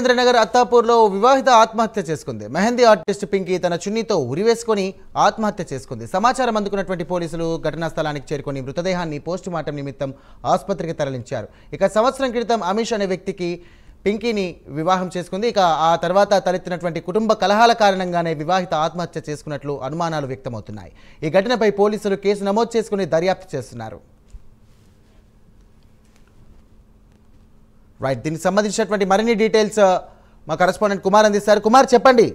రాజేంద్రనగర్ అత్తాపూర్లో వివాహిత ఆత్మహత్య చేసుకుంది. మెహందీ ఆర్టిస్ట్ పింకీ తన చున్నీతో ఉరివేసుకొని ఆత్మహత్య చేసుకుంది. సమాచారం అందుకున్నటువంటి పోలీసులు ఘటనా స్థలానికి చేరుకొని మృతదేహాన్ని పోస్టుమార్టం నిమిత్తం ఆసుపత్రికి తరలించారు. ఇక సంవత్సరం క్రితం అమీష్ అనే వ్యక్తికి పింకీని వివాహం చేసుకుంది. ఇక ఆ తర్వాత తలెత్తినటువంటి కుటుంబ కలహాల కారణంగానే వివాహిత ఆత్మహత్య చేసుకున్నట్లు అనుమానాలు వ్యక్తమవుతున్నాయి. ఈ ఘటనపై పోలీసులు కేసు నమోదు చేసుకుని దర్యాప్తు చేస్తున్నారు. రైట్, దీనికి సంబంధించినటువంటి మరిన్ని డీటెయిల్స్ మా కరెస్పాండెంట్ కుమార్ అందిస్తారు. కుమార్, చెప్పండి.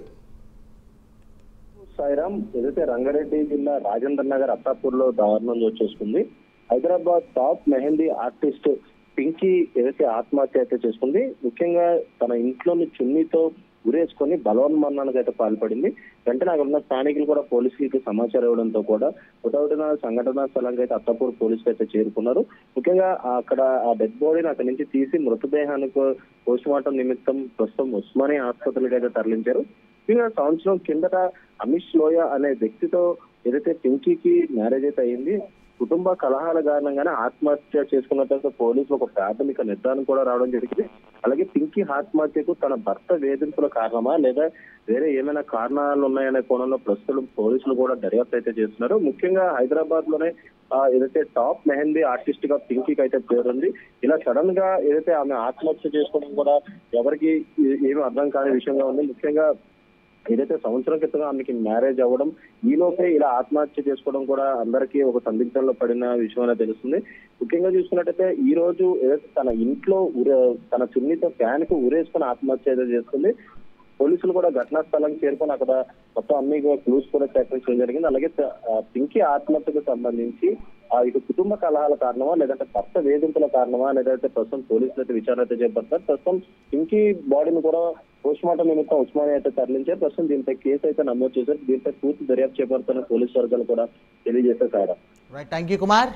సాయిరామ్, ఏదైతే రంగారెడ్డి జిల్లా రాజేంద్ర నగర్ అత్తాపూర్ లో దారుణం చేసుకుంది. హైదరాబాద్ టాప్ మెహందీ ఆర్టిస్ట్ పింకీ ఏదైతే ఆత్మహత్య అయితే చేసుకుంది. ముఖ్యంగా తన ఇంట్లోని చున్నీతో ఉరేసుకొని బలవన్మరణానికి అయితే పాల్పడింది. వెంటనే అక్కడ ఉన్న స్థానికులు కూడా పోలీసులకి సమాచారం ఇవ్వడంతో కూడా హుటాహుటిన సంఘటనా స్థలానికి అయితే అత్తాపూర్ పోలీసులు అయితే చేరుకున్నారు. ముఖ్యంగా అక్కడ ఆ డెడ్ బాడీని అక్కడి నుంచి తీసి మృతదేహానికి పోస్ట్ మార్టం నిమిత్తం ప్రస్తుతం ఉస్మానియా ఆసుపత్రికి అయితే తరలించారు. ముఖ్యంగా సంవత్సరం కిందట అమిష్ లోయ అనే వ్యక్తితో ఏదైతే పింకీకి మ్యారేజ్ అయితే అయింది. కుటుంబ కలహాల కారణంగానే ఆత్మహత్య చేసుకున్నట్టు పోలీసులు ఒక ప్రాథమిక నిర్ధారణ కూడా రావడం జరిగింది. అలాగే పింకీ ఆత్మహత్యకు తన భర్త వేధింపుల కారణమా లేదా వేరే ఏమైనా కారణాలు ఉన్నాయనే కోణంలో ప్రస్తుతం పోలీసులు కూడా దర్యాప్తు అయితే చేస్తున్నారు. ముఖ్యంగా హైదరాబాద్ లోనే ఏదైతే టాప్ మెహందీ ఆర్టిస్ట్ గా పింకీకి అయితే పేరుంది. ఇలా సడన్ గా ఏదైతే ఆమె ఆత్మహత్య చేసుకోవడం కూడా ఎవరికి ఏమీ అర్థం కాని విషయంగా ఉంది. ముఖ్యంగా ఏదైతే సంవత్సరం క్రితం ఆమెకి మ్యారేజ్ అవ్వడం, ఈలోపే ఇలా ఆత్మహత్య చేసుకోవడం కూడా అందరికీ ఒక సందిగ్ధంలో పడిన విషయం అనేది తెలుస్తుంది. ముఖ్యంగా చూసుకున్నట్టయితే ఈ రోజు ఏదైతే తన ఇంట్లో తన చున్నీతో ఫ్యాన్ కు ఉరేసుకుని ఆత్మహత్య అయితే చేసుకుంది. పోలీసులు కూడా ఘటనా స్థలానికి చేరుకొని అక్కడ మొత్తం అన్ని క్లూస్ కూడా సేకరించడం జరిగింది. అలాగే పింకీ ఆత్మహత్యకు సంబంధించి ఇటు కుటుంబ కలహాల కారణమా లేదంటే భర్త వేధింపుల కారణమా లేదంటే ప్రస్తుతం పోలీసులు అయితే విచారణ అయితే చేపడతారు. ప్రస్తుతం పింకీ బాడీని కూడా పోస్ట్ మార్టం నిమిత్తం ఉస్మానియా అయితే తరలించారు. ప్రస్తుతం దీనిపై కేసు అయితే నమోదు చేశారు. దీనిపై పూర్తి దర్యాప్తు చేపడతారని పోలీసు వర్గాలు కూడా తెలియజేశారు. Right, thank you Kumar.